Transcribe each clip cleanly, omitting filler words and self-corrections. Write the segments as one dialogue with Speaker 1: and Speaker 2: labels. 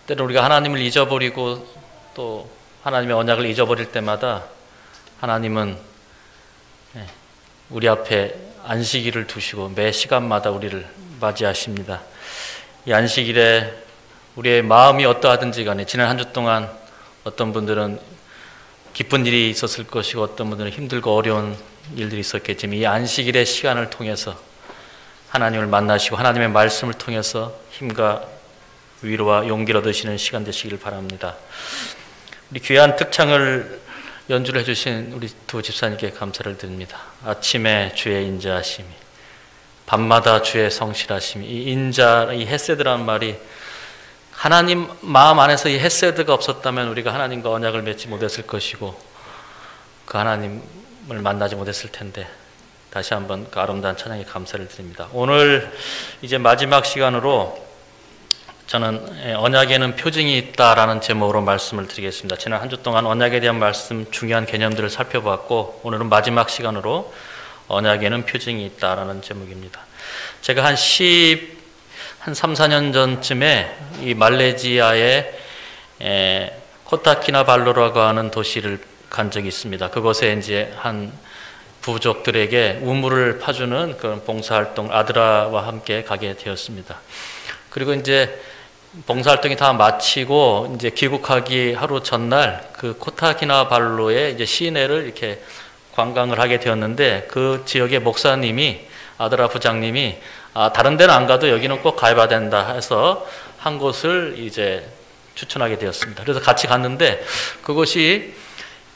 Speaker 1: 때로 우리가 하나님을 잊어버리고 또 하나님의 언약을 잊어버릴 때마다 하나님은 우리 앞에 안식일을 두시고 매 시간마다 우리를 맞이하십니다. 이 안식일에 우리의 마음이 어떠하든지 간에 지난 한 주 동안 어떤 분들은 기쁜 일이 있었을 것이고 어떤 분들은 힘들고 어려운 일들이 있었겠지만 이 안식일의 시간을 통해서 하나님을 만나시고 하나님의 말씀을 통해서 힘과 위로와 용기를 얻으시는 시간 되시길 바랍니다. 우리 귀한 특창을 연주를 해주신 우리 두 집사님께 감사를 드립니다. 아침에 주의 인자하심이, 밤마다 주의 성실하심이. 이 인자, 이 헤세드라는 말이 하나님 마음 안에서 이 헤세드가 없었다면 우리가 하나님과 언약을 맺지 못했을 것이고 그 하나님을 만나지 못했을 텐데 다시 한번 그 아름다운 찬양에 감사를 드립니다. 오늘 이제 마지막 시간으로 저는 언약에는 표징이 있다라는 제목으로 말씀을 드리겠습니다. 지난 한 주 동안 언약에 대한 말씀, 중요한 개념들을 살펴봤고 오늘은 마지막 시간으로 언약에는 표징이 있다라는 제목입니다. 제가 한 3, 4년 전쯤에 이 말레이시아의 코타키나발루라고 하는 도시를 간 적이 있습니다. 그곳에 이제 한 부족들에게 우물을 파주는 그런 봉사활동 아드라와 함께 가게 되었습니다. 그리고 이제 봉사활동이 다 마치고 이제 귀국하기 하루 전날 그 코타키나발루의 이제 시내를 이렇게 관광을 하게 되었는데 그 지역의 목사님이 아드라 부장님이 다른 데는 안 가도 여기는 꼭 가봐야 된다 해서 한 곳을 이제 추천하게 되었습니다. 그래서 같이 갔는데 그곳이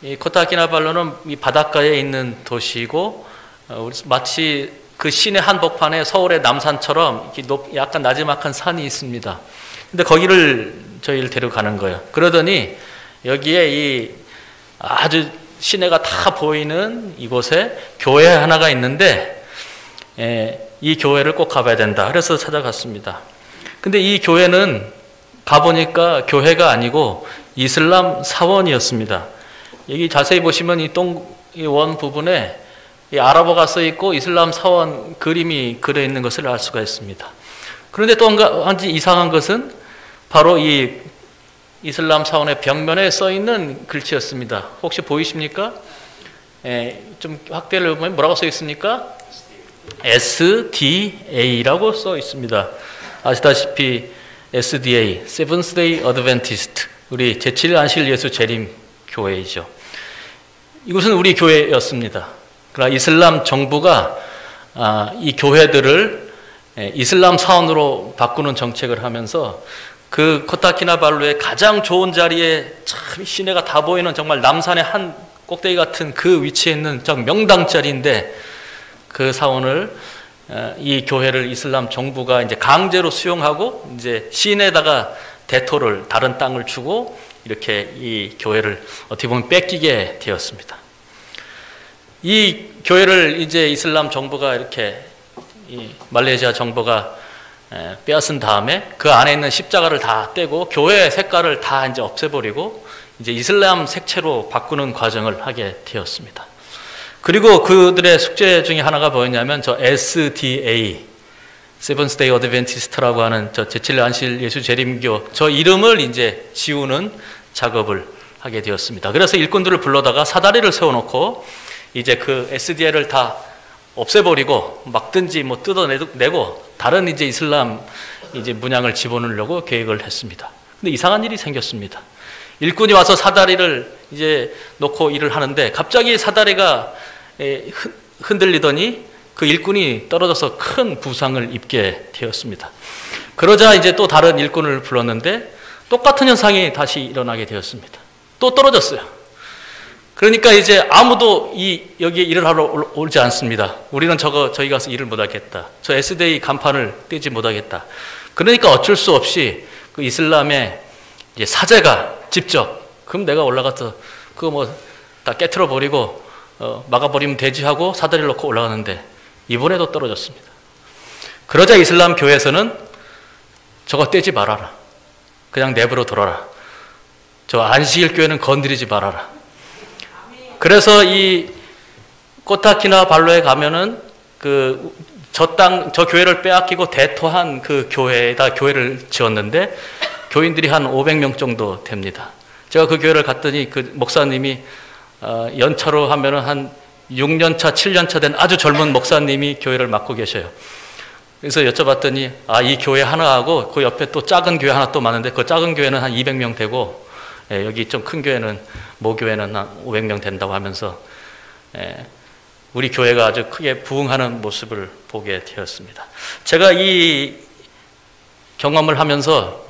Speaker 1: 이 코타키나발루는 이 바닷가에 있는 도시이고 마치 그 시내 한복판에 서울의 남산처럼 이렇게 약간 나지막한 산이 있습니다. 근데 거기를 저희를 데려가는 거예요. 그러더니 여기에 이 아주 시내가 다 보이는 이곳에 교회 하나가 있는데 이 교회를 꼭 가봐야 된다. 그래서 찾아갔습니다. 근데 이 교회는 가보니까 교회가 아니고 이슬람 사원이었습니다. 여기 자세히 보시면 이 원 부분에 이 아랍어가 써 있고 이슬람 사원 그림이 그려 있는 것을 알 수가 있습니다. 그런데 또 한 가지 이상한 것은 바로 이 이슬람 사원의 벽면에 써 있는 글씨였습니다. 혹시 보이십니까? 좀 확대를 보면 뭐라고 써 있습니까? SDA라고 써 있습니다. 아시다시피 SDA, Seventh Day Adventist, 우리 제7일 안식일 예수 재림 교회이죠. 이곳은 우리 교회였습니다. 그러나 이슬람 정부가 이 교회들을 이슬람 사원으로 바꾸는 정책을 하면서 그 코타키나발루의 가장 좋은 자리에 참 시내가 다 보이는 정말 남산의 한 꼭대기 같은 그 위치에 있는 정 명당 자리인데 그 사원을 이 교회를 이슬람 정부가 이제 강제로 수용하고 이제 시내에다가 대토를 다른 땅을 주고 이렇게 이 교회를 어떻게 보면 뺏기게 되었습니다. 이 교회를 이제 이슬람 정부가 이렇게 이 말레이시아 정부가 빼앗은 다음에 그 안에 있는 십자가를 다 떼고 교회 색깔을 다 이제 없애버리고 이제 이슬람 색채로 바꾸는 과정을 하게 되었습니다. 그리고 그들의 숙제 중에 하나가 뭐였냐면 저 SDA, Seventh Day Adventist라고 하는 저 제7일 안식일 예수 재림교 저 이름을 이제 지우는 작업을 하게 되었습니다. 그래서 일꾼들을 불러다가 사다리를 세워놓고 이제 그 SDA를 다 없애버리고 막든지 뭐 뜯어내고 다른 이제 이슬람 이제 문양을 집어넣으려고 계획을 했습니다. 근데 이상한 일이 생겼습니다. 일꾼이 와서 사다리를 이제 놓고 일을 하는데 갑자기 사다리가 흔들리더니 그 일꾼이 떨어져서 큰 부상을 입게 되었습니다. 그러자 이제 또 다른 일꾼을 불렀는데 똑같은 현상이 다시 일어나게 되었습니다. 또 떨어졌어요. 그러니까 이제 아무도 여기에 일을 하러 오지 않습니다. 우리는 저기 가서 일을 못하겠다. 저 SDA 간판을 떼지 못하겠다. 그러니까 어쩔 수 없이 그 이슬람의 이제 사제가 직접 그럼 내가 올라가서 그거 뭐 다 깨트려 버리고 막아버리면 되지 하고 사다리를 놓고 올라가는데 이번에도 떨어졌습니다. 그러자 이슬람 교회에서는 저거 떼지 말아라. 그냥 내버려 둬라. 저 안식일 교회는 건드리지 말아라. 그래서 이 코타키나발루에 가면은 저 교회를 빼앗기고 대토한 그 교회에다 교회를 지었는데 교인들이 한 500명 정도 됩니다. 제가 그 교회를 갔더니 그 목사님이 연차로 하면은 한 6년차, 7년차 된 아주 젊은 목사님이 교회를 맡고 계셔요. 그래서 여쭤봤더니 이 교회 하나하고 그 옆에 또 작은 교회 하나 또 많은데 그 작은 교회는 한 200명 되고 여기 좀 큰 교회는 모교회는 한 500명 된다고 하면서 우리 교회가 아주 크게 부흥하는 모습을 보게 되었습니다. 제가 이 경험을 하면서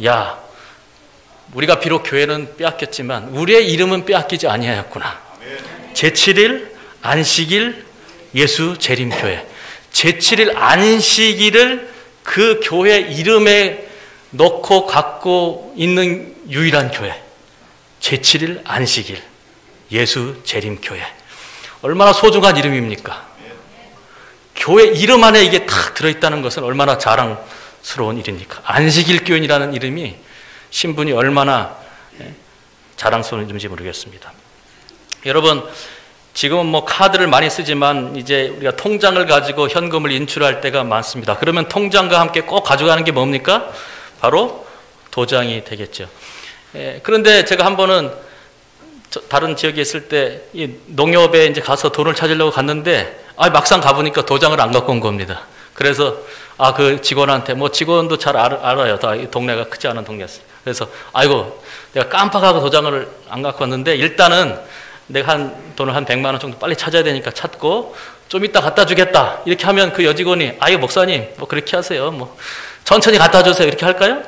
Speaker 1: 우리가 비록 교회는 빼앗겼지만 우리의 이름은 빼앗기지 아니하였구나. 제7일 안식일 예수 재림교회, 제7일 안식일을 그 교회 이름에 넣고 갖고 있는 유일한 교회, 제7일 안식일 예수 재림교회. 얼마나 소중한 이름입니까? 교회 이름 안에 이게 탁 들어있다는 것은 얼마나 자랑스러운 일입니까? 안식일 교인이라는 이름이 신분이 얼마나 자랑스러운 이름인지 모르겠습니다. 여러분, 지금은 뭐 카드를 많이 쓰지만 이제 우리가 통장을 가지고 현금을 인출할 때가 많습니다. 그러면 통장과 함께 꼭 가져가는 게 뭡니까? 바로 도장이 되겠죠. 그런데 제가 한 번은 다른 지역에 있을 때 이 농협에 이제 가서 돈을 찾으려고 갔는데 막상 가보니까 도장을 안 갖고 온 겁니다. 그래서 그 직원한테, 뭐 직원도 잘 알아요. 다 동네가 크지 않은 동네였어요. 그래서 아이고 내가 깜빡하고 도장을 안 갖고 왔는데 일단은 내가 돈을 한 100만 원 정도 빨리 찾아야 되니까 찾고 좀 이따 갖다 주겠다 이렇게 하면 그 여직원이 목사님 뭐 그렇게 하세요, 뭐 천천히 갖다 주세요 이렇게 할까요?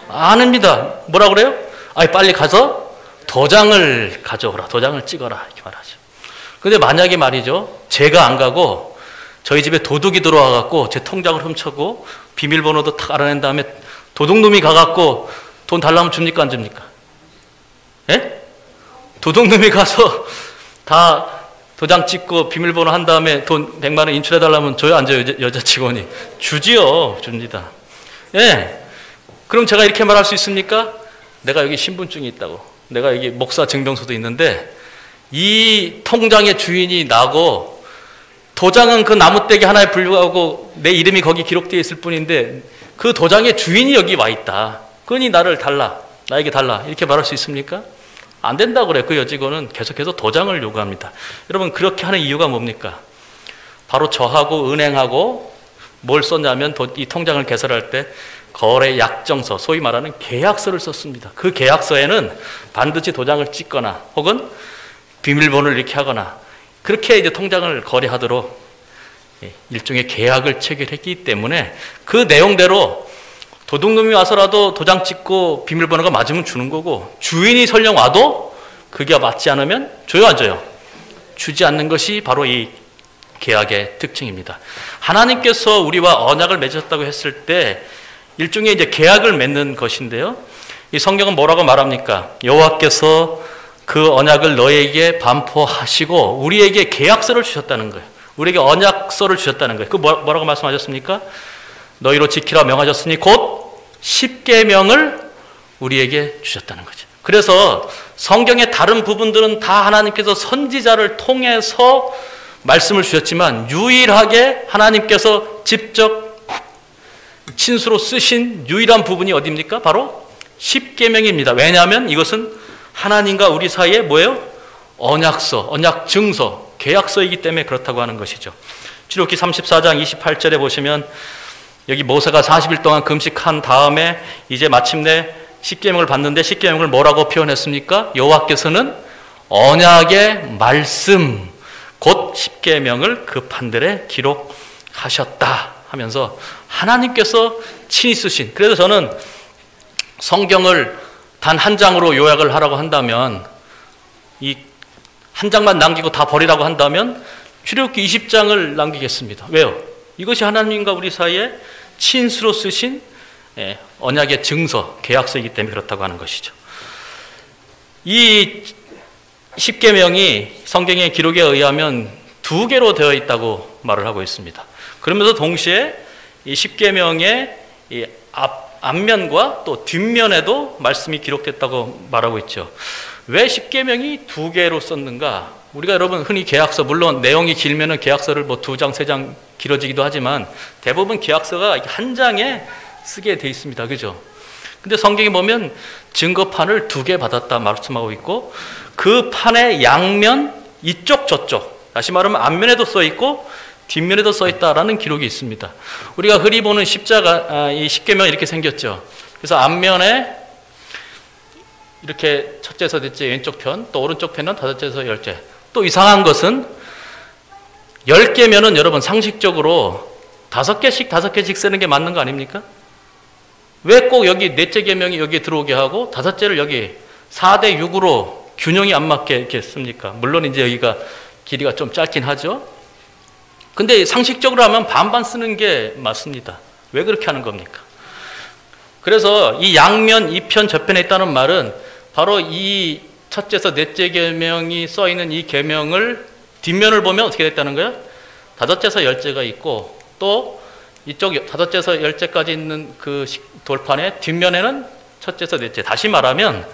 Speaker 1: 안 합니다. 뭐라 그래요? 빨리 가서 도장을 가져오라, 도장을 찍어라 이렇게 말하죠. 근데 만약에 말이죠, 제가 안 가고 저희 집에 도둑이 들어와 갖고 제 통장을 훔쳐고 비밀번호도 탁 알아낸 다음에 도둑놈이 가갖고 돈 달라면 줍니까 안 줍니까? 예? 도둑놈이 가서 다 도장 찍고 비밀번호 한 다음에 돈 100만 원 인출해 달라면 줘요 안 줘요? 여자 직원이 주지요. 줍니다. 예. 그럼 제가 이렇게 말할 수 있습니까? 내가 여기 신분증이 있다고, 내가 여기 목사 증명서도 있는데 이 통장의 주인이 나고 도장은 그 나무떼기 하나에 불과하고 내 이름이 거기 기록되어 있을 뿐인데 그 도장의 주인이 여기 와 있다. 그러니 나에게 달라 이렇게 말할 수 있습니까? 안 된다고 그래. 그 여직원은 계속해서 도장을 요구합니다. 여러분, 그렇게 하는 이유가 뭡니까? 바로 저하고 은행하고 뭘 썼냐면 이 통장을 개설할 때 거래 약정서, 소위 말하는 계약서를 썼습니다. 그 계약서에는 반드시 도장을 찍거나 혹은 비밀번호를 이렇게 하거나 그렇게 이제 통장을 거래하도록 일종의 계약을 체결했기 때문에 그 내용대로 도둑놈이 와서라도 도장 찍고 비밀번호가 맞으면 주는 거고, 주인이 설령 와도 그게 맞지 않으면 줘요 안 줘요? 주지 않는 것이 바로 이 계약의 특징입니다. 하나님께서 우리와 언약을 맺으셨다고 했을 때 일종의 이제 계약을 맺는 것인데요. 이 성경은 뭐라고 말합니까? 여호와께서 그 언약을 너에게 반포하시고 우리에게 계약서를 주셨다는 거예요. 우리에게 언약서를 주셨다는 거예요. 그 뭐라고 말씀하셨습니까? 너희로 지키라 명하셨으니 곧 10계명을 우리에게 주셨다는 거죠. 그래서 성경의 다른 부분들은 다 하나님께서 선지자를 통해서 말씀을 주셨지만 유일하게 하나님께서 직접 친수로 쓰신 유일한 부분이 어디입니까? 바로 10계명입니다. 왜냐하면 이것은 하나님과 우리 사이에 뭐예요? 언약서, 언약 증서, 계약서이기 때문에 그렇다고 하는 것이죠. 출애굽기 34장 28절에 보시면 여기 모세가 40일 동안 금식한 다음에 이제 마침내 10계명을 받는데 10계명을 뭐라고 표현했습니까? 여호와께서는 언약의 말씀 곧 10계명을 그 판들에 기록하셨다 하면서 하나님께서 친히 쓰신, 그래서 저는 성경을 단 한 장으로 요약을 하라고 한다면, 이 한 장만 남기고 다 버리라고 한다면 출애굽기 20장을 남기겠습니다. 왜요? 이것이 하나님과 우리 사이에 친수로 쓰신 언약의 증서, 계약서이기 때문에 그렇다고 하는 것이죠. 이 10계명이 성경의 기록에 의하면 2개로 되어 있다고 말을 하고 있습니다. 그러면서 동시에 이 10계명의 이 앞면과 또 뒷면에도 말씀이 기록됐다고 말하고 있죠. 왜 10계명이 2개로 썼는가? 우리가 여러분 흔히 계약서, 물론 내용이 길면은 계약서를 뭐 2장, 3장 길어지기도 하지만 대부분 계약서가 한 장에 쓰게 돼 있습니다. 그죠? 근데 성경에 보면 증거판을 2개 받았다 말씀하고 있고 그 판의 양면 이쪽 저쪽, 다시 말하면 앞면에도 써 있고 뒷면에도 써 있다라는 기록이 있습니다. 우리가 흔히 보는 십자가, 이 십계명 이렇게 생겼죠. 그래서 앞면에 이렇게 첫째에서 넷째 왼쪽 편, 또 오른쪽 편은 다섯째에서 열째. 또 이상한 것은 10개면은 여러분 상식적으로 5개씩 쓰는 게 맞는 거 아닙니까? 왜 꼭 여기 넷째 계명이 여기 들어오게 하고 다섯째를 여기 4대 6으로 균형이 안 맞게 이렇게 씁니까? 물론 이제 여기가 길이가 좀 짧긴 하죠. 근데 상식적으로 하면 반반 쓰는 게 맞습니다. 왜 그렇게 하는 겁니까? 그래서 이 양면, 이편, 저편에 있다는 말은 바로 이 첫째에서 넷째 계명이 써 있는 이 계명을 뒷면을 보면 어떻게 됐다는 거예요? 다섯째에서 열째가 있고 또 이쪽 다섯째에서 열째까지 있는 그 돌판의 뒷면에는 첫째에서 넷째. 다시 말하면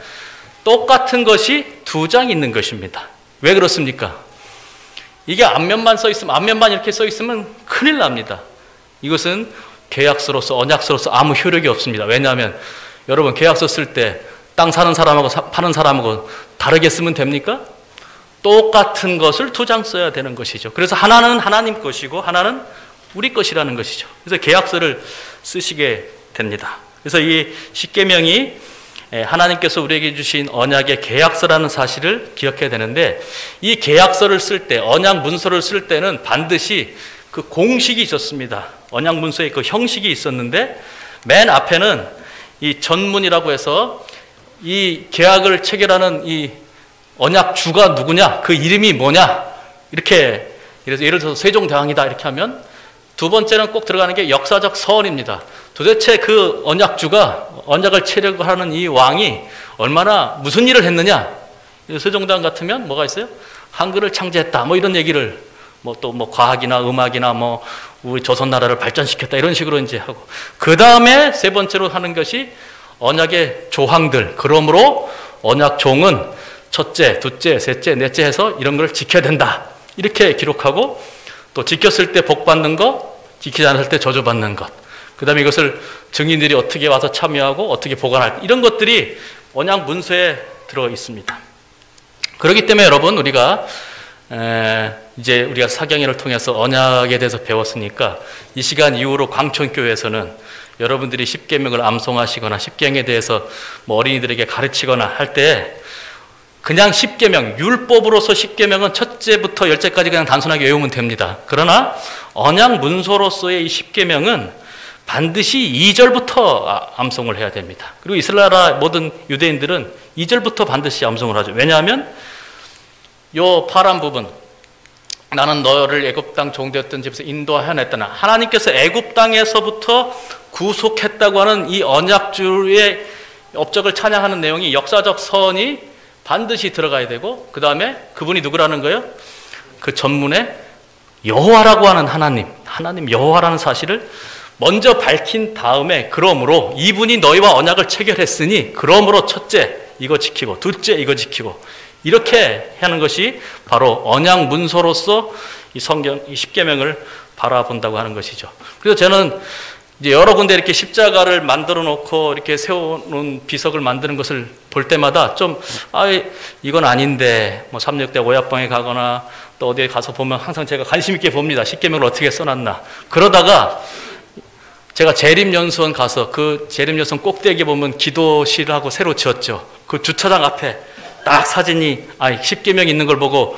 Speaker 1: 똑같은 것이 2장 있는 것입니다. 왜 그렇습니까? 이게 앞면만 써 있으면, 앞면만 이렇게 써 있으면 큰일 납니다. 이것은 계약서로서, 언약서로서 아무 효력이 없습니다. 왜냐하면 여러분 계약서 쓸 때 땅 사는 사람하고 파는 사람하고 다르게 쓰면 됩니까? 똑같은 것을 2장 써야 되는 것이죠. 그래서 하나는 하나님 것이고 하나는 우리 것이라는 것이죠. 그래서 계약서를 쓰시게 됩니다. 그래서 이 십계명이 하나님께서 우리에게 주신 언약의 계약서라는 사실을 기억해야 되는데 이 계약서를 쓸 때, 언약 문서를 쓸 때는 반드시 그 공식이 있었습니다. 언약 문서의 그 형식이 있었는데 맨 앞에는 이 전문이라고 해서 이 계약을 체결하는 이 언약 주가 누구냐, 그 이름이 뭐냐, 이렇게 예를 들어서 세종대왕이다 이렇게 하면 두 번째는 꼭 들어가는 게 역사적 서원입니다. 도대체 그 언약주가 언약을 체결하는 이 왕이 얼마나 무슨 일을 했느냐. 세종대왕 같으면 뭐가 있어요? 한글을 창제했다 뭐 이런 얘기를 또 과학이나 음악이나 우리 조선 나라를 발전시켰다 이런 식으로 이제 하고 그 다음에 세 번째로 하는 것이 언약의 조항들. 그러므로 언약 종은 첫째, 둘째, 셋째, 넷째 해서 이런 걸 지켜야 된다 이렇게 기록하고 또 지켰을 때 복 받는 것, 지키지 않았을 때 저주받는 것. 그 다음에 이것을 증인들이 어떻게 와서 참여하고 어떻게 보관할 이런 것들이 언약 문서에 들어 있습니다. 그렇기 때문에 여러분 우리가 이제 우리가 사경회를 통해서 언약에 대해서 배웠으니까 이 시간 이후로 광천교회에서는 여러분들이 십계명을 암송하시거나 십계명에 대해서 어린이들에게 가르치거나 할 때 그냥 십계명, 율법으로서 십계명은 첫째부터 열째까지 그냥 단순하게 외우면 됩니다. 그러나 언약 문서로서의 이 십계명은 반드시 2절부터 암송을 해야 됩니다. 그리고 이스라엘 모든 유대인들은 2절부터 반드시 암송을 하죠. 왜냐하면 요 파란 부분, 나는 너를 애굽 땅 종되었던 집에서 인도하였다나 하나님께서 애굽 땅에서부터 구속했다고 하는 이 언약주의 업적을 찬양하는 내용이 역사적 서원이 반드시 들어가야 되고 그 다음에 그분이 누구라는 거예요? 그 전문에 여호와라고 하는 하나님 여호와라는 사실을 먼저 밝힌 다음에 그러므로 이분이 너희와 언약을 체결했으니 그러므로 첫째 이거 지키고 둘째 이거 지키고 이렇게 하는 것이 바로 언약 문서로서 이 성경, 이 십계명을 바라본다고 하는 것이죠. 그래서 저는 이제 여러 군데 이렇게 십자가를 만들어 놓고 이렇게 세워놓은 비석을 만드는 것을 볼 때마다 좀, 이건 아닌데, 삼육대 오약방에 가거나 또 어디에 가서 보면 항상 제가 관심 있게 봅니다. 십계명을 어떻게 써놨나. 그러다가 제가 재림연수원 가서 그 재림연수원 꼭대기에 보면 기도실하고 새로 지었죠. 그 주차장 앞에 딱 사진이 십계명 있는 걸 보고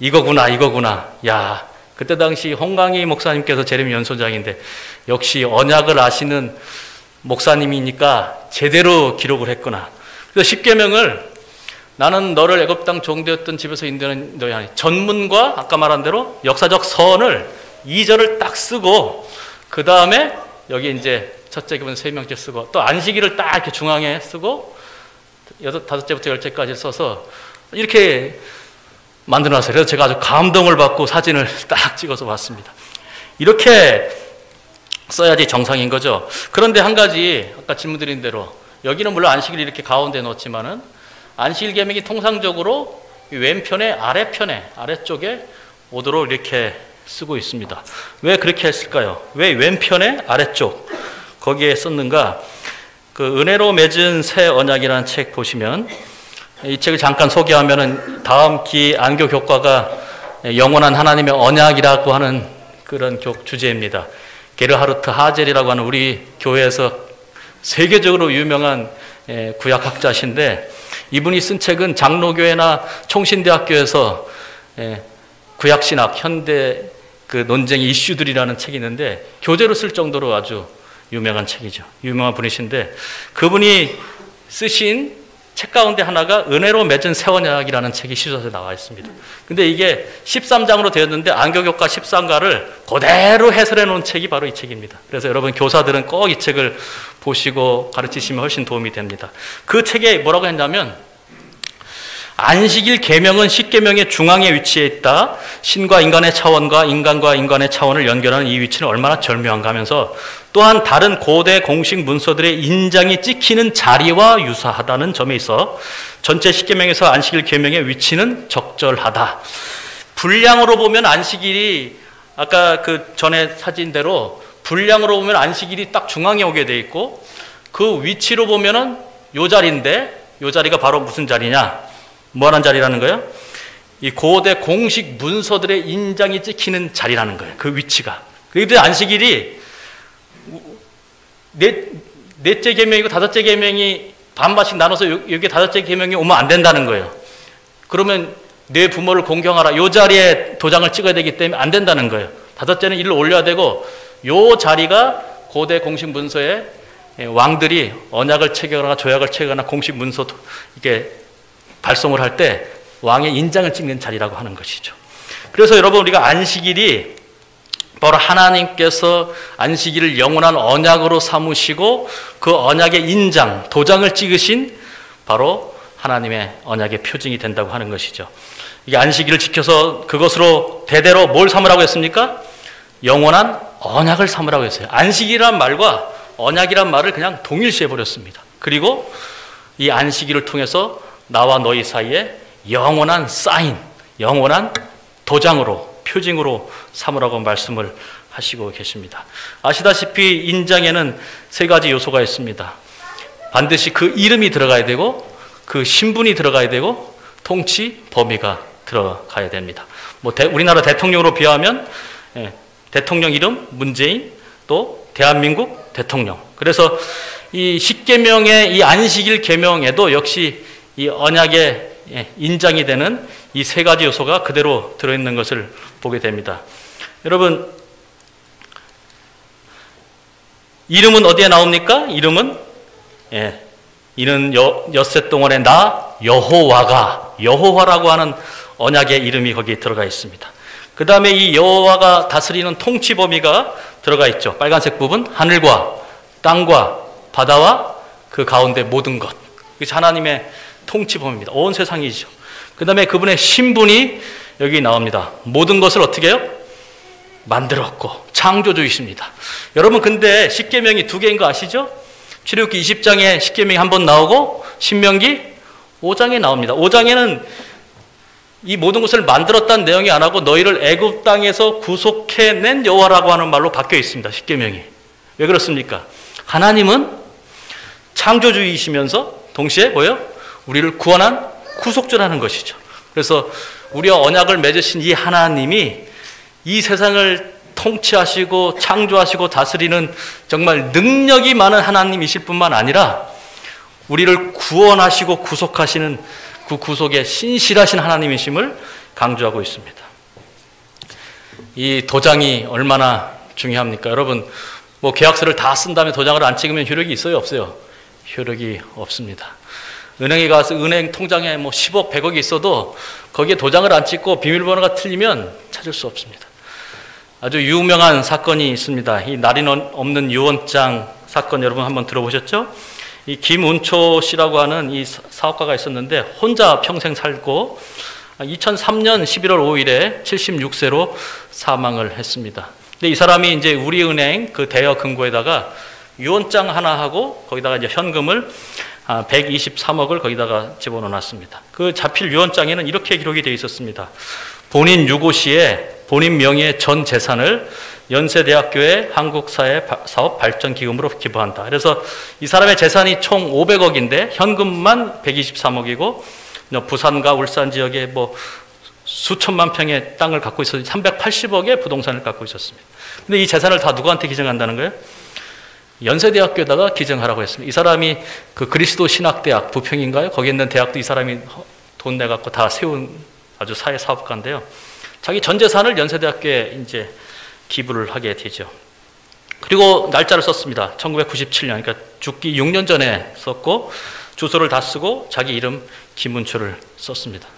Speaker 1: 이거구나. 야, 그때 당시 홍강희 목사님께서 재림연수장인데 역시 언약을 아시는 목사님이니까 제대로 기록을 했구나. 그래서 십계명을 나는 너를 애굽 땅 종되었던 집에서 인도하는 너희 하나님 전문과 아까 말한 대로 역사적 서원을 2절을 딱 쓰고 그 다음에 여기 이제 첫째 기본 세 명째 쓰고 또 안식일을 딱 이렇게 중앙에 쓰고 다섯째부터 열째까지 써서 이렇게 만들어놨어요. 그래서 제가 아주 감동을 받고 사진을 딱 찍어서 봤습니다. 이렇게 써야지 정상인 거죠. 그런데 한 가지 아까 질문 드린 대로 여기는 물론 안식일 이렇게 가운데 놓지만은 안식일 계명이 통상적으로 왼편에 아래쪽에 오도록 이렇게 쓰고 있습니다. 왜 그렇게 했을까요? 왜 왼편에 아래쪽 거기에 썼는가? 그 은혜로 맺은 새 언약이라는 책 보시면 이 책을 잠깐 소개하면은 다음 기 안교 교과가 영원한 하나님의 언약이라고 하는 그런 주제입니다. 게르하르트 하젤이라고 하는 우리 교회에서 세계적으로 유명한 구약학자신데, 이분이 쓴 책은 장로교회나 총신대학교에서 구약신학, 현대 그 논쟁의 이슈들이라는 책이 있는데 교재로 쓸 정도로 아주 유명한 책이죠. 유명한 분이신데, 그분이 쓰신 책 가운데 하나가 은혜로 맺은 새 언약이라는 책이 시조에 나와 있습니다. 근데 이게 13장으로 되었는데 안교교과 13가를 그대로 해설해 놓은 책이 바로 이 책입니다. 그래서 여러분 교사들은 꼭 이 책을 보시고 가르치시면 훨씬 도움이 됩니다. 그 책에 뭐라고 했냐면, 안식일 계명은 십계명의 중앙에 위치해 있다. 신과 인간의 차원과 인간과 인간의 차원을 연결하는 이 위치는 얼마나 절묘한가 하면서, 또한 다른 고대 공식 문서들의 인장이 찍히는 자리와 유사하다는 점에 있어 전체 십계명에서 안식일 계명의 위치는 적절하다. 분량으로 보면 안식일이 아까 그 전에 사진대로 분량으로 보면 안식일이 딱 중앙에 오게 돼 있고, 그 위치로 보면은 요 자리인데, 요 자리가 바로 무슨 자리냐? 뭐하는 자리라는 거예요? 이 고대 공식 문서들의 인장이 찍히는 자리라는 거예요. 그 위치가. 그런데 안식일이 넷째 계명이고 다섯째 계명이 반반씩 나눠서 여기 다섯째 계명이 오면 안 된다는 거예요. 그러면 내 부모를 공경하라, 요 자리에 도장을 찍어야 되기 때문에 안 된다는 거예요. 다섯째는 일을 올려야 되고, 요 자리가 고대 공식 문서에 왕들이 언약을 체결하거나 조약을 체결하거나 공식 문서 이게 발송을 할 때 왕의 인장을 찍는 자리라고 하는 것이죠. 그래서 여러분, 우리가 안식일이 바로 하나님께서 안식일을 영원한 언약으로 삼으시고 그 언약의 인장, 도장을 찍으신 바로 하나님의 언약의 표징이 된다고 하는 것이죠. 이게 안식일을 지켜서 그것으로 대대로 뭘 삼으라고 했습니까? 영원한 언약을 삼으라고 했어요. 안식이란 말과 언약이란 말을 그냥 동일시해 버렸습니다. 그리고 이 안식일을 통해서 나와 너희 사이에 영원한 사인, 영원한 도장으로, 표징으로 삼으라고 말씀을 하시고 계십니다. 아시다시피 인장에는 세 가지 요소가 있습니다. 반드시 그 이름이 들어가야 되고, 그 신분이 들어가야 되고, 통치 범위가 들어가야 됩니다. 우리나라 대통령으로 비하면 대통령 이름 문재인, 또 대한민국 대통령. 그래서 이 십계명의 이 안식일 계명에도 역시 이 언약의 인장이 되는 이 세 가지 요소가 그대로 들어있는 것을 보게 됩니다. 여러분, 이름은 어디에 나옵니까? 이름은 이는 엿새 동안에 나 여호와가, 여호와라고 하는 언약의 이름이 거기에 들어가 있습니다. 그 다음에 이 여호와가 다스리는 통치 범위가 들어가 있죠. 빨간색 부분, 하늘과 땅과 바다와 그 가운데 모든 것. 그래서 하나님의 통치 범위입니다. 온 세상이죠. 그 다음에 그분의 신분이 여기 나옵니다. 모든 것을 어떻게 해요? 만들었고 창조주이십니다. 여러분, 근데 십계명이 두 개인 거 아시죠? 출애굽기 20장에 십계명이 한 번 나오고 신명기 5장에 나옵니다. 5장에는 이 모든 것을 만들었다는 내용이 안 하고 너희를 애굽 땅에서 구속해낸 여호와라고 하는 말로 바뀌어 있습니다. 십계명이. 왜 그렇습니까? 하나님은 창조주이시면서 동시에 뭐예요? 우리를 구원한 구속주라는 것이죠. 그래서 우리와 언약을 맺으신 이 하나님이 이 세상을 통치하시고 창조하시고 다스리는 정말 능력이 많은 하나님이실 뿐만 아니라 우리를 구원하시고 구속하시는 그 구속에 신실하신 하나님이심을 강조하고 있습니다. 이 도장이 얼마나 중요합니까? 여러분, 계약서를 다 쓴 다음에 도장을 안 찍으면 효력이 있어요? 없어요? 효력이 없습니다. 은행에 가서 은행 통장에 10억, 100억이 있어도 거기에 도장을 안 찍고 비밀번호가 틀리면 찾을 수 없습니다. 아주 유명한 사건이 있습니다. 이 날인 없는 유언장 사건 여러분 한번 들어보셨죠? 이 김운초 씨라고 하는 이 사업가가 있었는데 혼자 평생 살고 2003년 11월 5일에 76세로 사망을 했습니다. 근데 이 사람이 이제 우리은행 그 대여 금고에다가 유언장 하나 하고 거기다가 이제 현금을 123억을 거기다가 집어넣어놨습니다. 그 자필 유언장에는 이렇게 기록이 되어 있었습니다. 본인 유고 시에 본인 명의의 전 재산을 연세대학교의 한국사회사업 발전기금으로 기부한다. 그래서 이 사람의 재산이 총 500억인데 현금만 123억이고 부산과 울산 지역에 뭐 수천만 평의 땅을 갖고 있어서 380억의 부동산을 갖고 있었습니다. 근데 이 재산을 다 누구한테 기증한다는 거예요? 연세대학교에다가 기증하라고 했습니다. 이 사람이 그 그리스도 신학대학 부평인가요? 거기 있는 대학도 이 사람이 돈 내갖고 다 세운 아주 사회사업가인데요. 자기 전 재산을 연세대학교에 이제 기부를 하게 되죠. 그리고 날짜를 썼습니다. 1997년, 그러니까 죽기 6년 전에 썼고 주소를 다 쓰고 자기 이름 김문초를 썼습니다.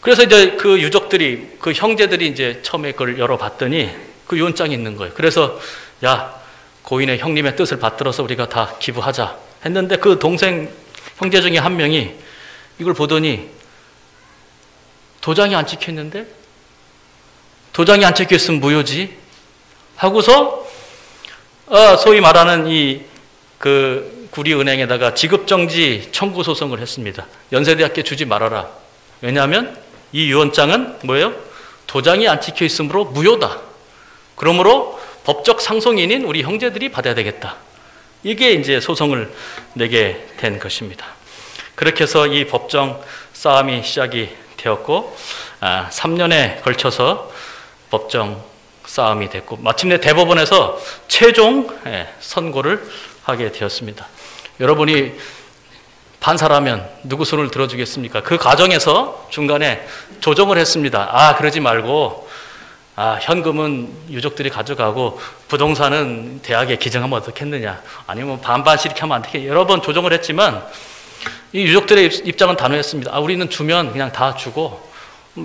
Speaker 1: 그래서 이제 그 유족들이, 그 형제들이 이제 처음에 그걸 열어봤더니 그 유언장이 있는 거예요. 그래서 야, 고인의 형님의 뜻을 받들어서 우리가 다 기부하자 했는데 그 동생 형제 중에 한 명이 이걸 보더니 도장이 안 찍혀 있는데 도장이 안 찍혀 있으면 무효지 하고서 소위 말하는 이 그 구리은행에다가 지급정지 청구 소송을 했습니다. 연세대학교 주지 말아라. 왜냐하면 이 유언장은 뭐예요? 도장이 안 찍혀 있으므로 무효다. 그러므로 법적 상속인인 우리 형제들이 받아야 되겠다. 이게 이제 소송을 내게 된 것입니다. 그렇게 해서 이 법정 싸움이 시작이 되었고 3년에 걸쳐서 법정 싸움이 됐고 마침내 대법원에서 최종 선고를 하게 되었습니다. 여러분이 판사라면 누구 손을 들어주겠습니까? 그 과정에서 중간에 조정을 했습니다. 그러지 말고 현금은 유족들이 가져가고 부동산은 대학에 기증하면 어떻겠느냐, 아니면 반반씩 이렇게 하면 안 되겠냐, 여러 번 조정을 했지만 이 유족들의 입장은 단호했습니다. 우리는 주면 그냥 다 주고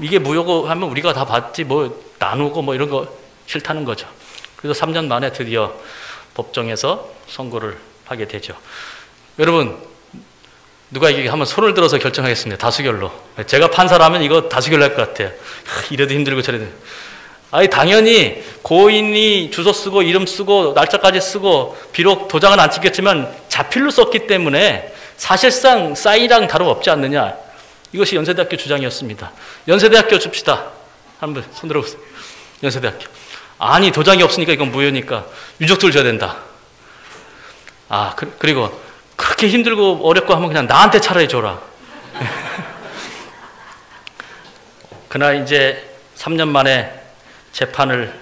Speaker 1: 이게 무효고 하면 우리가 다 받지 뭐 나누고 뭐 이런 거 싫다는 거죠. 그래서 3년 만에 드디어 법정에서 선고를 하게 되죠. 여러분, 누가 이게 한번 손을 들어서 결정하겠습니다. 다수결로. 제가 판사라면 이거 다수결로 할 것 같아요. 이래도 힘들고 저래도. 당연히 고인이 주소 쓰고 이름 쓰고 날짜까지 쓰고 비록 도장은 안 찍혔지만 자필로 썼기 때문에 사실상 사인이랑 다름없지 않느냐. 이것이 연세대학교 주장이었습니다. 연세대학교 줍시다. 한번 손 들어보세요. 연세대학교. 아니, 도장이 없으니까 이건 무효니까 유족들 줘야 된다. 그리고 그렇게 힘들고 어렵고 하면 그냥 나한테 차라리 줘라. 그날 이제 3년 만에 재판을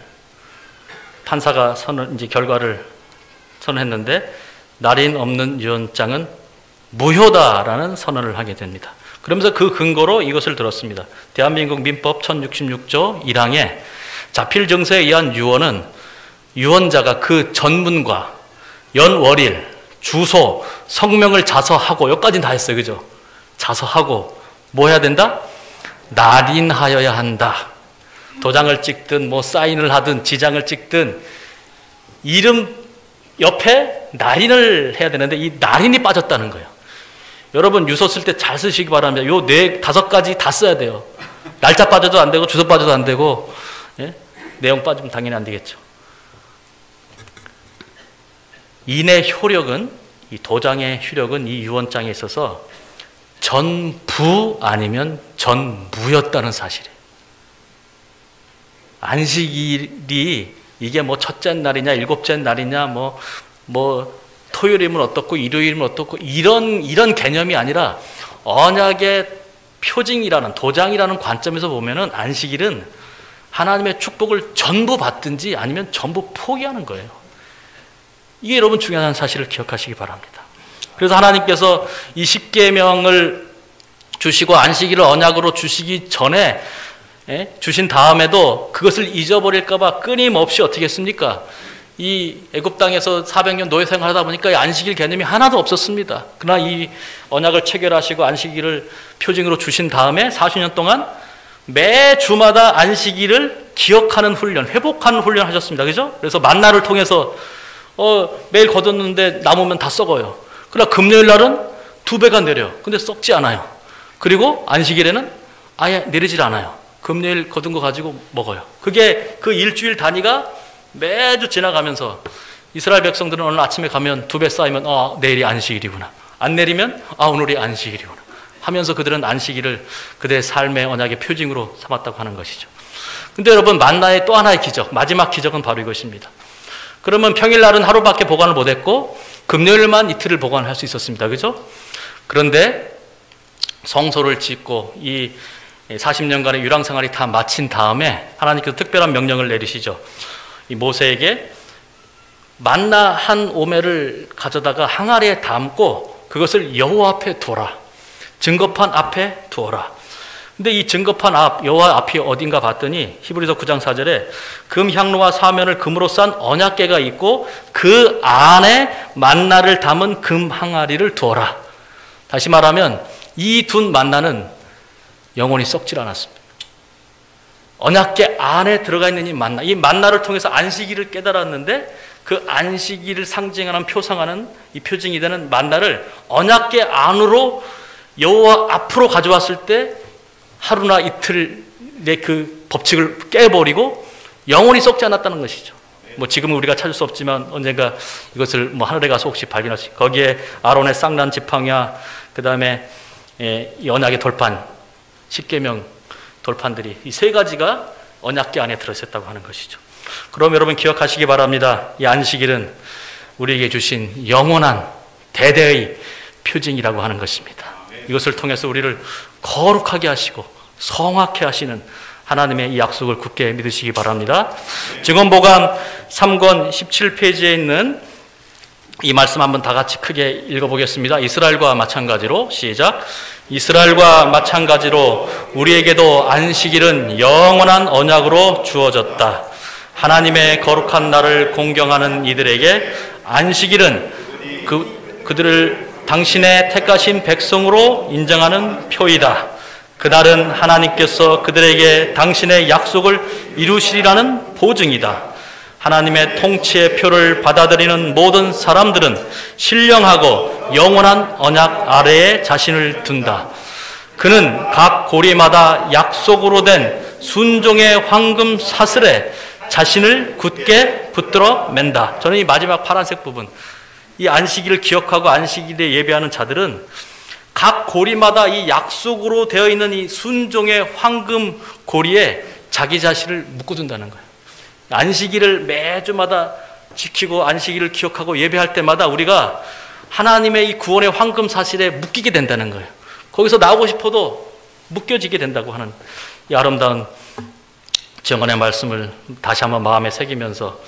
Speaker 1: 판사가 이제 결과를 선언했는데 날인 없는 유언장은 무효다라는 선언을 하게 됩니다. 그러면서 그 근거로 이것을 들었습니다. 대한민국 민법 1066조 1항에 자필 증서에 의한 유언은 유언자가 그 전문과 연월일, 주소, 성명을 자서하고, 여기까지는 다 했어요. 그죠? 자서하고, 뭐 해야 된다? 날인하여야 한다. 도장을 찍든, 뭐 사인을 하든, 지장을 찍든, 이름 옆에 날인을 해야 되는데, 이 날인이 빠졌다는 거예요. 여러분, 유서 쓸 때 잘 쓰시기 바랍니다. 요 5가지 다 써야 돼요. 날짜 빠져도 안 되고, 주소 빠져도 안 되고, 예? 내용 빠지면 당연히 안 되겠죠. 인의 효력은, 이 도장의 효력은 이 유언장에 있어서 전부 아니면 전무였다는 사실이에요. 안식일이 이게 뭐 첫째 날이냐, 일곱째 날이냐, 뭐 토요일이면 어떻고, 일요일이면 어떻고, 이런 개념이 아니라 언약의 표징이라는, 도장이라는 관점에서 보면은 안식일은 하나님의 축복을 전부 받든지 아니면 전부 포기하는 거예요. 이게 여러분 중요한 사실을 기억하시기 바랍니다. 그래서 하나님께서 이 십계명을 주시고 안식일을 언약으로 주시기 전에 주신 다음에도 그것을 잊어버릴까 봐 끊임없이 어떻게 했습니까? 이 애굽 땅에서 400년 노예 생활하다 보니까 이 안식일 개념이 하나도 없었습니다. 그러나 이 언약을 체결하시고 안식일을 표징으로 주신 다음에 40년 동안 매 주마다 안식일을 기억하는 훈련, 회복하는 훈련 하셨습니다. 그죠? 그래서 만나를 통해서 매일 거뒀는데 남으면 다 썩어요. 그러나 금요일 날은 2배가 내려. 근데 썩지 않아요. 그리고 안식일에는 아예 내리질 않아요. 금요일 거둔 거 가지고 먹어요. 그게 그 일주일 단위가 매주 지나가면서 이스라엘 백성들은 오늘 아침에 가면 2배 쌓이면 내일이 안식일이구나. 안 내리면 오늘이 안식일이구나 하면서 그들은 안식일을 그들의 삶의 언약의 표징으로 삼았다고 하는 것이죠. 근데 여러분, 만나의 또 하나의 기적, 마지막 기적은 바로 이것입니다. 그러면 평일날은 하루밖에 보관을 못했고 금요일만 이틀을 보관할 수 있었습니다. 그죠? 그런데 성소를 짓고 이 40년간의 유랑생활이 다 마친 다음에 하나님께서 특별한 명령을 내리시죠. 이 모세에게 만나 한 오멜을 가져다가 항아리에 담고 그것을 여호와 앞에 두어라. 증거판 앞에 두어라. 근데 이 증거판 앞, 여호와 앞이 어딘가 봤더니 히브리서 9장 4절에 금 향로와 사면을 금으로 싼 언약궤가 있고 그 안에 만나를 담은 금 항아리를 두어라. 다시 말하면 이 둔 만나는 영원히 썩질 않았습니다. 언약궤 안에 들어가 있는 이 만나를 통해서 안식일을 깨달았는데 그 안식일을 상징하는 표상하는 이 표징이 되는 만나를 언약궤 안으로 여호와 앞으로 가져왔을 때 하루나 이틀의 그 법칙을 깨버리고 영원히 썩지 않았다는 것이죠. 뭐 지금은 우리가 찾을 수 없지만 언젠가 이것을 뭐 하늘에 가서 혹시 발견할 수 있고 거기에 아론의 쌍난 지팡이와 그 다음에 이 언약의 돌판, 십계명 돌판들이 이 세 가지가 언약궤 안에 들어있었다고 하는 것이죠. 그럼 여러분 기억하시기 바랍니다. 이 안식일은 우리에게 주신 영원한 대대의 표징이라고 하는 것입니다. 이것을 통해서 우리를 거룩하게 하시고 성악케 하시는 하나님의 이 약속을 굳게 믿으시기 바랍니다. 증언보감 3권 17페이지에 있는 이 말씀 한번 다 같이 크게 읽어보겠습니다. 이스라엘과 마찬가지로 시작. 이스라엘과 마찬가지로 우리에게도 안식일은 영원한 언약으로 주어졌다. 하나님의 거룩한 날을 공경하는 이들에게 안식일은 그들을 당신의 택하신 백성으로 인정하는 표이다. 그날은 하나님께서 그들에게 당신의 약속을 이루시리라는 보증이다. 하나님의 통치의 표를 받아들이는 모든 사람들은 신령하고 영원한 언약 아래에 자신을 둔다. 그는 각 고리마다 약속으로 된 순종의 황금 사슬에 자신을 굳게 붙들어 맨다. 저는 이 마지막 파란색 부분, 이 안식일을 기억하고 안식일에 예배하는 자들은 각 고리마다 이 약속으로 되어 있는 이 순종의 황금 고리에 자기 자신을 묶어둔다는 거예요. 안식일을 매주마다 지키고 안식일을 기억하고 예배할 때마다 우리가 하나님의 이 구원의 황금 사실에 묶이게 된다는 거예요. 거기서 나오고 싶어도 묶여지게 된다고 하는 이 아름다운 증언의 말씀을 다시 한번 마음에 새기면서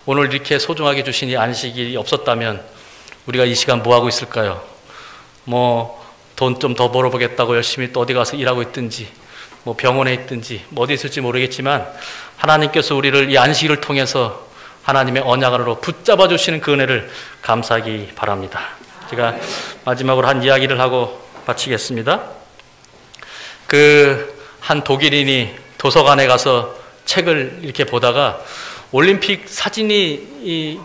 Speaker 1: 오늘 이렇게 소중하게 주신 이 안식일이 없었다면 우리가 이 시간 뭐 하고 있을까요? 뭐 돈 좀 더 벌어보겠다고 열심히 또 어디 가서 일하고 있든지 뭐 병원에 있든지 뭐 어디 있을지 모르겠지만 하나님께서 우리를 이 안식일을 통해서 하나님의 언약 안으로 붙잡아 주시는 그 은혜를 감사하기 바랍니다. 제가 마지막으로 한 이야기를 하고 마치겠습니다. 그 한 독일인이 도서관에 가서 책을 이렇게 보다가 올림픽 이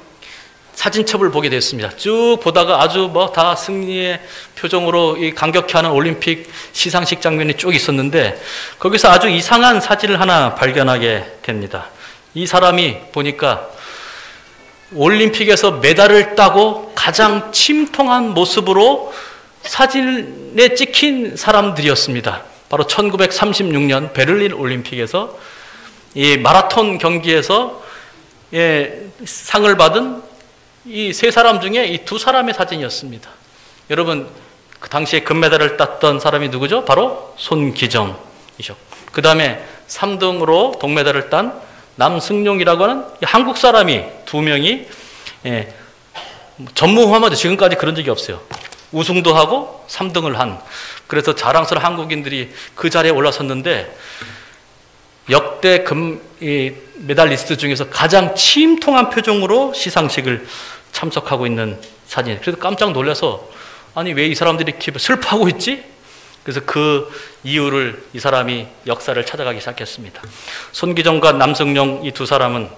Speaker 1: 사진첩을 보게 됐습니다. 쭉 보다가 아주 뭐 다 승리의 표정으로 이 감격해하는 올림픽 시상식 장면이 쭉 있었는데 거기서 아주 이상한 사진을 하나 발견하게 됩니다. 이 사람이 보니까 올림픽에서 메달을 따고 가장 침통한 모습으로 사진에 찍힌 사람들이었습니다. 바로 1936년 베를린 올림픽에서 이 마라톤 경기에서 상을 받은 이 세 사람 중에 이 두 사람의 사진이었습니다. 여러분, 그 당시에 금메달을 땄던 사람이 누구죠? 바로 손기정이죠. 그 다음에 3등으로 동메달을 딴 남승용이라고 하는 한국 사람이 두 명이 전무후무하죠. 지금까지 그런 적이 없어요. 우승도 하고 3등을 한. 그래서 자랑스러운 한국인들이 그 자리에 올라섰는데 역대 메달리스트 중에서 가장 침통한 표정으로 시상식을 참석하고 있는 사진. 그래서 깜짝 놀라서 아니 왜 이 사람들이 이렇게 슬퍼하고 있지? 그래서 그 이유를 이 사람이 역사를 찾아가기 시작했습니다. 손기정과 남승용 이 두 사람은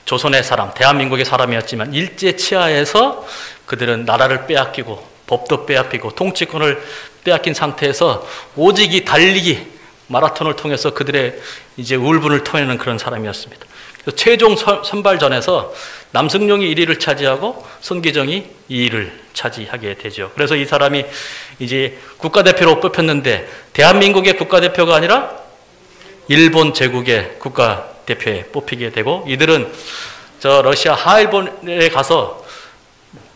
Speaker 1: 조선의 사람, 대한민국의 사람이었지만 일제 치하에서 그들은 나라를 빼앗기고 법도 빼앗기고 통치권을 빼앗긴 상태에서 오직 이 달리기 마라톤을 통해서 그들의 이제 울분을 토해내는 그런 사람이었습니다. 최종 선발전에서 남승용이 1위를 차지하고 손기정이 2위를 차지하게 되죠. 그래서 이 사람이 이제 국가대표로 뽑혔는데 대한민국의 국가대표가 아니라 일본 제국의 국가대표에 뽑히게 되고, 이들은 저 러시아 하일본에 가서,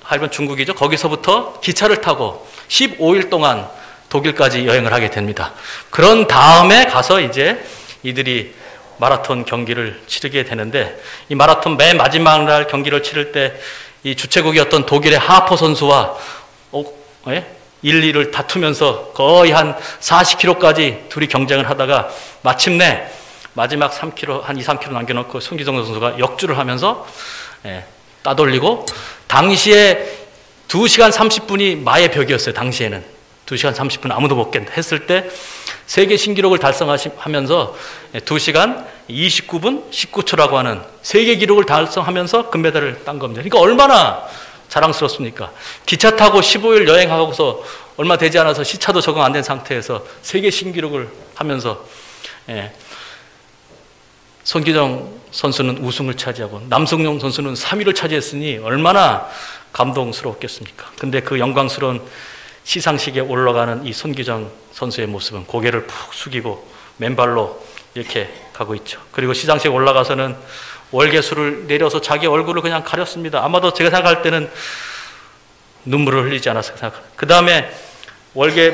Speaker 1: 하일본 중국이죠. 거기서부터 기차를 타고 15일 동안 독일까지 여행을 하게 됩니다. 그런 다음에 가서 이제 이들이 마라톤 경기를 치르게 되는데, 이 마라톤 맨 마지막 날 경기를 치를 때 이 주최국이었던 독일의 하퍼 선수와 1, 2를 다투면서 거의 한 40km까지 둘이 경쟁을 하다가 마침내 마지막 3km, 한 2, 3km 남겨놓고 손기정 선수가 역주를 하면서 따돌리고, 당시에 2시간 30분이 마의 벽이었어요. 당시에는 2시간 30분 아무도 못 깼 했을 때 세계 신기록을 달성하면서 2시간 29분 19초라고 하는 세계 기록을 달성하면서 금메달을 딴 겁니다. 그러니까 얼마나 자랑스럽습니까? 기차 타고 15일 여행하고서 얼마 되지 않아서 시차도 적응 안 된 상태에서 세계 신기록을 하면서 손기정 선수는 우승을 차지하고 남성용 선수는 3위를 차지했으니 얼마나 감동스러웠겠습니까? 근데 그 영광스러운 시상식에 올라가는 이 손기정 선수의 모습은 고개를 푹 숙이고 맨발로 이렇게 가고 있죠. 그리고 시상식에 올라가서는 월계수를 내려서 자기 얼굴을 그냥 가렸습니다. 아마도 제가 생각할 때는 눈물을 흘리지 않았을 생각합니다. 그 다음에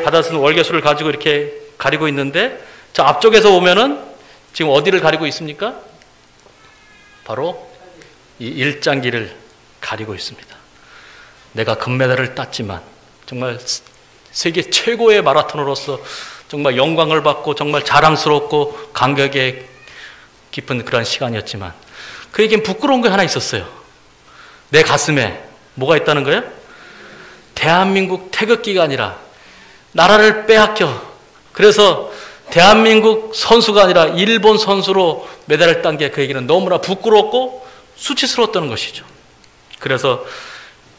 Speaker 1: 받아쓰는 월계수를 가지고 이렇게 가리고 있는데, 저 앞쪽에서 보면은 지금 어디를 가리고 있습니까? 바로 이 일장기를 가리고 있습니다. 내가 금메달을 땄지만 정말 세계 최고의 마라토너로서 정말 영광을 받고 정말 자랑스럽고 감격에 깊은 그런 시간이었지만, 그에겐 부끄러운 게 하나 있었어요. 내 가슴에 뭐가 있다는 거예요? 대한민국 태극기가 아니라 나라를 빼앗겨, 그래서 대한민국 선수가 아니라 일본 선수로 메달을 딴 게 그에게는 너무나 부끄럽고 수치스러웠다는 것이죠. 그래서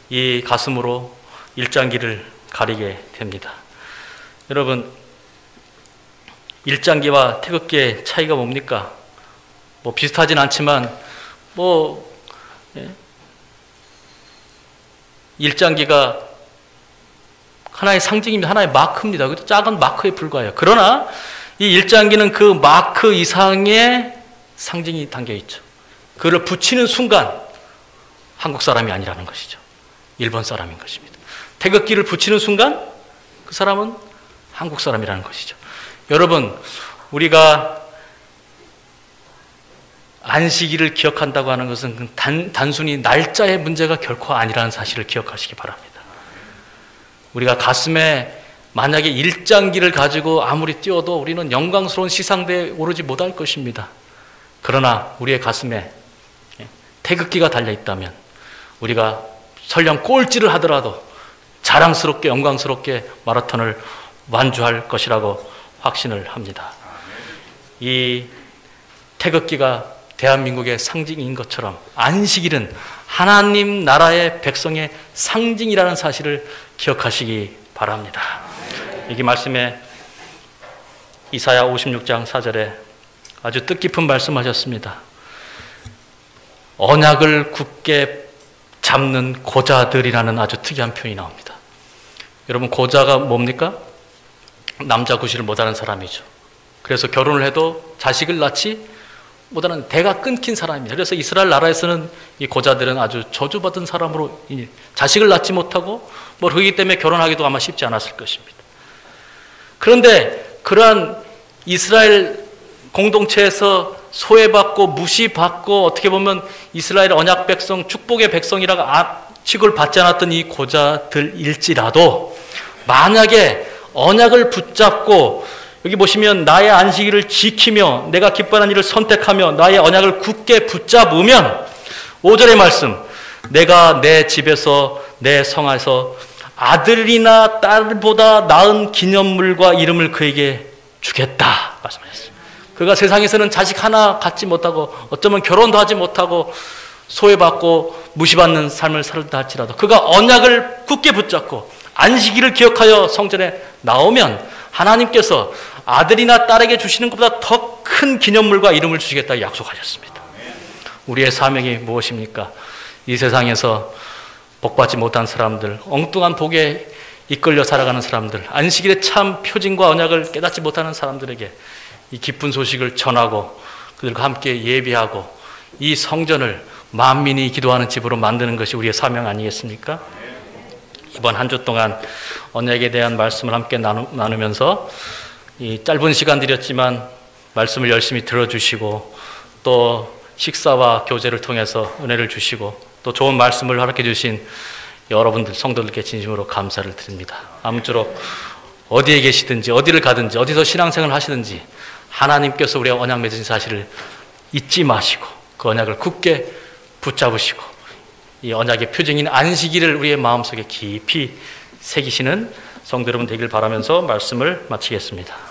Speaker 1: 이 가슴으로 일장기를 가리게 됩니다. 여러분, 일장기와 태극기의 차이가 뭡니까? 뭐 비슷하진 않지만 일장기가 하나의 상징입니다. 하나의 마크입니다. 작은 마크에 불과해요. 그러나 이 일장기는 그 마크 이상의 상징이 담겨 있죠. 그를 붙이는 순간 한국 사람이 아니라는 것이죠. 일본 사람인 것입니다. 태극기를 붙이는 순간 그 사람은 한국 사람이라는 것이죠. 여러분, 우리가 안식일을 기억한다고 하는 것은 단순히 날짜의 문제가 결코 아니라는 사실을 기억하시기 바랍니다. 우리가 가슴에 만약에 일장기를 가지고 아무리 뛰어도 우리는 영광스러운 시상대에 오르지 못할 것입니다. 그러나 우리의 가슴에 태극기가 달려있다면 우리가 설령 꼴찌를 하더라도 자랑스럽게 영광스럽게 마라톤을 완주할 것이라고 확신을 합니다. 이 태극기가 대한민국의 상징인 것처럼 안식일은 하나님 나라의 백성의 상징이라는 사실을 기억하시기 바랍니다. 이 말씀에 이사야 56장 4절에 아주 뜻깊은 말씀하셨습니다. 언약을 굳게 잡는 고자들이라는 아주 특이한 표현이 나옵니다. 여러분, 고자가 뭡니까? 남자 구실을 못하는 사람이죠. 그래서 결혼을 해도 자식을 낳지 못하는 대가 끊긴 사람입니다. 그래서 이스라엘 나라에서는 이 고자들은 아주 저주받은 사람으로 자식을 낳지 못하고 그렇기 때문에 결혼하기도 아마 쉽지 않았을 것입니다. 그런데 그러한 이스라엘 공동체에서 소외받고 무시받고 어떻게 보면 이스라엘 언약 백성, 축복의 백성이라고 취급을 받지 않았던 이 고자들일지라도 만약에 언약을 붙잡고 여기 보시면 나의 안식일을 지키며 내가 기뻐하는 일을 선택하며 나의 언약을 굳게 붙잡으면 5절의 말씀, 내가 내 집에서 내 성에서 아들이나 딸보다 나은 기념물과 이름을 그에게 주겠다 말씀하셨습니다. 그가 세상에서는 자식 하나 갖지 못하고 어쩌면 결혼도 하지 못하고 소외받고 무시받는 삶을 살다 할지라도 그가 언약을 굳게 붙잡고 안식일을 기억하여 성전에 나오면 하나님께서 아들이나 딸에게 주시는 것보다 더 큰 기념물과 이름을 주시겠다 약속하셨습니다. 우리의 사명이 무엇입니까? 이 세상에서 복받지 못한 사람들, 엉뚱한 복에 이끌려 살아가는 사람들, 안식일의 참 표징과 언약을 깨닫지 못하는 사람들에게 이 기쁜 소식을 전하고 그들과 함께 예배하고 이 성전을 만민이 기도하는 집으로 만드는 것이 우리의 사명 아니겠습니까? 이번 한 주 동안 언약에 대한 말씀을 함께 나누면서 이 짧은 시간 드렸지만 말씀을 열심히 들어주시고 또 식사와 교제를 통해서 은혜를 주시고 또 좋은 말씀을 허락해 주신 여러분들 성도들께 진심으로 감사를 드립니다. 아무쪼록 어디에 계시든지 어디를 가든지 어디서 신앙생활을 하시든지 하나님께서 우리의 언약 맺으신 사실을 잊지 마시고 그 언약을 굳게 붙잡으시고 이 언약의 표징인 안식일을 우리의 마음속에 깊이 새기시는 성도 여러분 되길 바라면서 말씀을 마치겠습니다.